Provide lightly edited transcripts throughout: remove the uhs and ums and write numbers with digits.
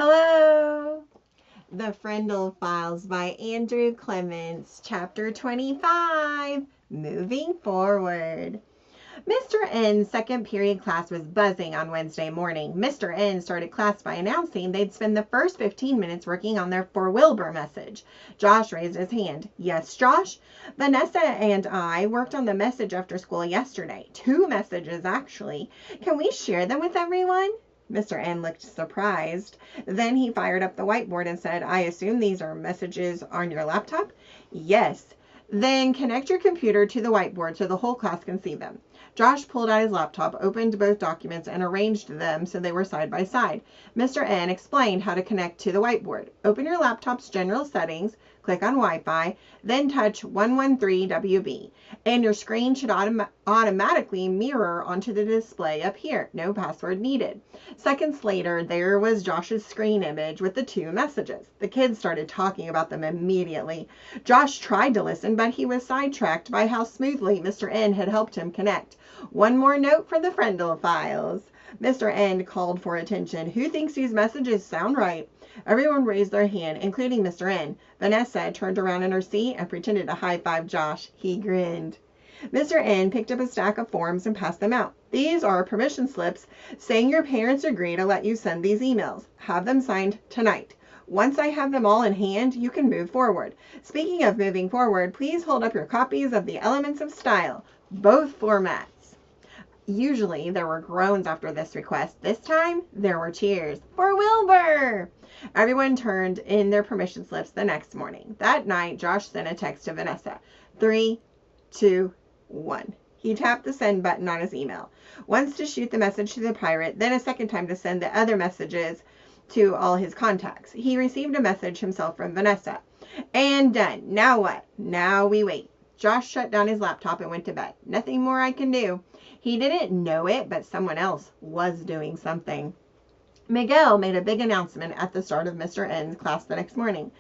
Hello! The Frindle Files by Andrew Clements, Chapter 25, Moving Forward. Mr. N's second period class was buzzing on Wednesday morning. Mr. N started class by announcing they'd spend the first 15 minutes working on their For Wilbur message. Josh raised his hand. Yes, Josh? Vanessa and I worked on the message after school yesterday. 2 messages, actually. Can we share them with everyone? Mr. N looked surprised. Then he fired up the whiteboard and said, I assume these are messages on your laptop? Yes. Then connect your computer to the whiteboard so the whole class can see them. Josh pulled out his laptop, opened both documents, and arranged them so they were side by side. Mr. N explained how to connect to the whiteboard. Open your laptop's general settings, click on Wi-Fi, then touch 113 WB, and your screen should automatically mirror onto the display up here. No password needed. Seconds later, there was Josh's screen image with the 2 messages. The kids started talking about them immediately. Josh tried to listen, but he was sidetracked by how smoothly Mr. N had helped him connect. One more note for the Frindle Files. Mr. N called for attention. Who thinks these messages sound right? Everyone raised their hand, including Mr. N. Vanessa turned around in her seat and pretended to high-five Josh. He grinned. Mr. N picked up a stack of forms and passed them out. These are permission slips saying your parents agree to let you send these emails. Have them signed tonight. Once I have them all in hand, you can move forward. Speaking of moving forward, please hold up your copies of the Elements of Style, both formats. Usually there were groans after this request. This time there were cheers. For Wilbur! Everyone turned in their permission slips the next morning. That night, Josh sent a text to Vanessa. 3, 2, 1. He tapped the send button on his email. Once to shoot the message to the pirate, then a second time to send the other messages to all his contacts. He received a message himself from Vanessa. And done. Now what? Now we wait. Josh shut down his laptop and went to bed. Nothing more I can do. He didn't know it, but someone else was doing something. Miguel made a big announcement at the start of Mr. N's class the next morning.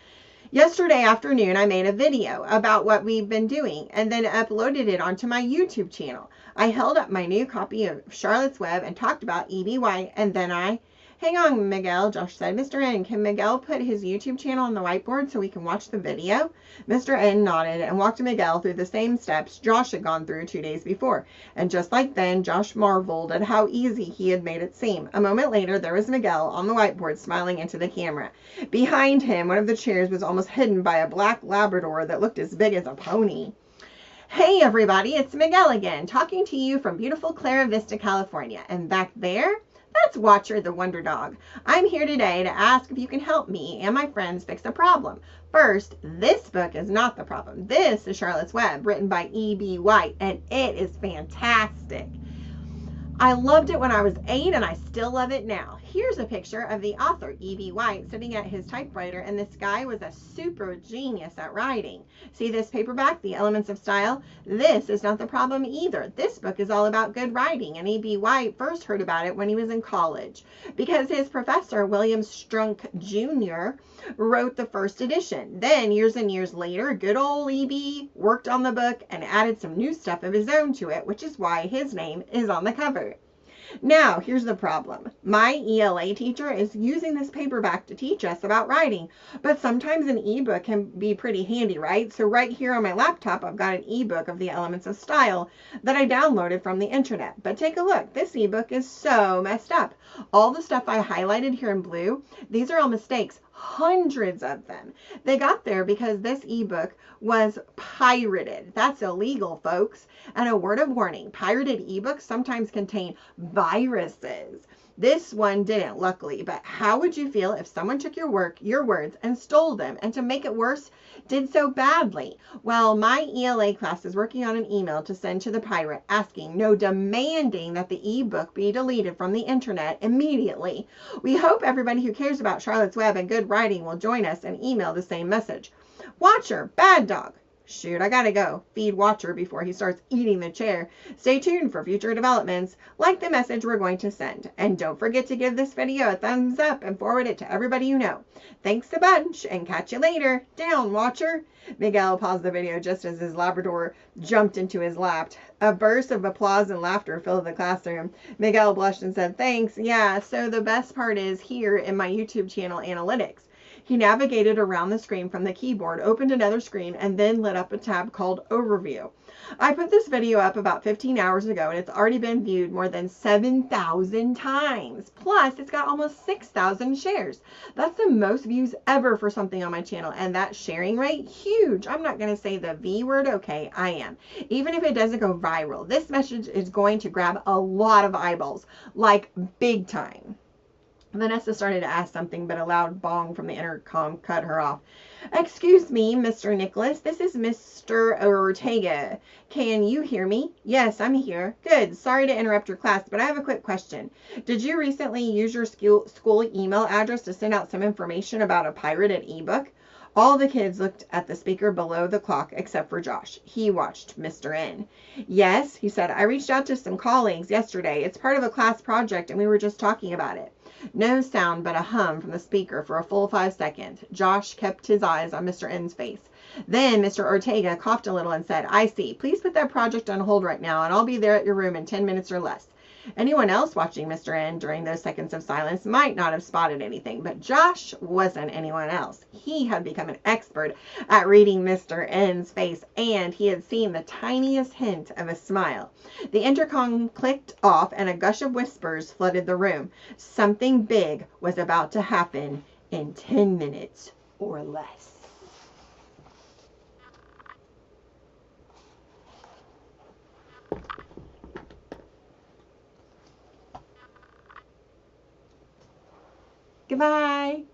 Yesterday afternoon, I made a video about what we've been doing and then uploaded it onto my YouTube channel. I held up my new copy of Charlotte's Web and talked about E.B. White, and then Hang on, Miguel, Josh said. Mr. N, can Miguel put his YouTube channel on the whiteboard so we can watch the video? Mr. N nodded and walked Miguel through the same steps Josh had gone through 2 days before. And just like then, Josh marveled at how easy he had made it seem. A moment later, there was Miguel on the whiteboard smiling into the camera. Behind him, one of the chairs was almost hidden by a black Labrador that looked as big as a pony. Hey everybody, it's Miguel again, talking to you from beautiful Clara Vista, California. And back there, that's Watcher the Wonder Dog. I'm here today to ask if you can help me and my friends fix a problem. First, this book is not the problem. This is Charlotte's Web, written by E.B. White, and it is fantastic. I loved it when I was 8, and I still love it now. Here's a picture of the author, E.B. White, sitting at his typewriter, and this guy was a super genius at writing. See this paperback, The Elements of Style? This is not the problem either. This book is all about good writing, and E.B. White first heard about it when he was in college, because his professor, William Strunk Jr., wrote the first edition. Then, years and years later, good old E.B. worked on the book and added some new stuff of his own to it, which is why his name is on the cover. Now, here's the problem. My ELA teacher is using this paperback to teach us about writing, but sometimes an ebook can be pretty handy, right? So right here on my laptop, I've got an ebook of The Elements of Style that I downloaded from the internet. But take a look. This ebook is so messed up. All the stuff I highlighted here in blue, these are all mistakes. Hundreds of them. They got there because this ebook was pirated. That's illegal, folks. And a word of warning, pirated ebooks sometimes contain viruses. This one didn't, luckily, but how would you feel if someone took your words, and stole them, and to make it worse, did so badly? Well, my ELA class is working on an email to send to the pirate demanding that the ebook be deleted from the internet immediately. We hope everybody who cares about Charlotte's Web and good writing will join us and email the same message. Watcher, bad dog. Shoot, I gotta go feed Watcher before he starts eating the chair. Stay tuned for future developments, like the message we're going to send. And don't forget to give this video a thumbs up and forward it to everybody you know. Thanks a bunch, and catch you later. Down, Watcher. Miguel paused the video just as his Labrador jumped into his lap. A burst of applause and laughter filled the classroom. Miguel blushed and said, "Thanks. Yeah, so the best part is here in my YouTube channel analytics." He navigated around the screen from the keyboard, opened another screen, and then lit up a tab called Overview. I put this video up about 15 hours ago, and it's already been viewed more than 7,000 times. Plus, it's got almost 6,000 shares. That's the most views ever for something on my channel, and that sharing rate, huge. I'm not going to say the V word. Okay, I am. Even if it doesn't go viral, this message is going to grab a lot of eyeballs, like big time. Vanessa started to ask something, but a loud bong from the intercom cut her off. "Excuse me, Mr. Nicholas. This is Mr. Ortega. Can you hear me?" "Yes, I'm here." "Good. Sorry to interrupt your class, but I have a quick question. Did you recently use your school email address to send out some information about a pirated ebook?" All the kids looked at the speaker below the clock except for Josh. He watched Mr. N. "Yes," he said. "I reached out to some colleagues yesterday. It's part of a class project, and we were just talking about it." No sound but a hum from the speaker for a full 5 seconds. Josh kept his eyes on Mr. N's face. Then Mr. Ortega coughed a little and said, "I see. Please put that project on hold right now, and I'll be there at your room in 10 minutes or less." Anyone else watching Mr. N during those seconds of silence might not have spotted anything, but Josh wasn't anyone else. He had become an expert at reading Mr. N's face, and he had seen the tiniest hint of a smile. The intercom clicked off, and a gush of whispers flooded the room. Something big was about to happen in 10 minutes or less. Goodbye.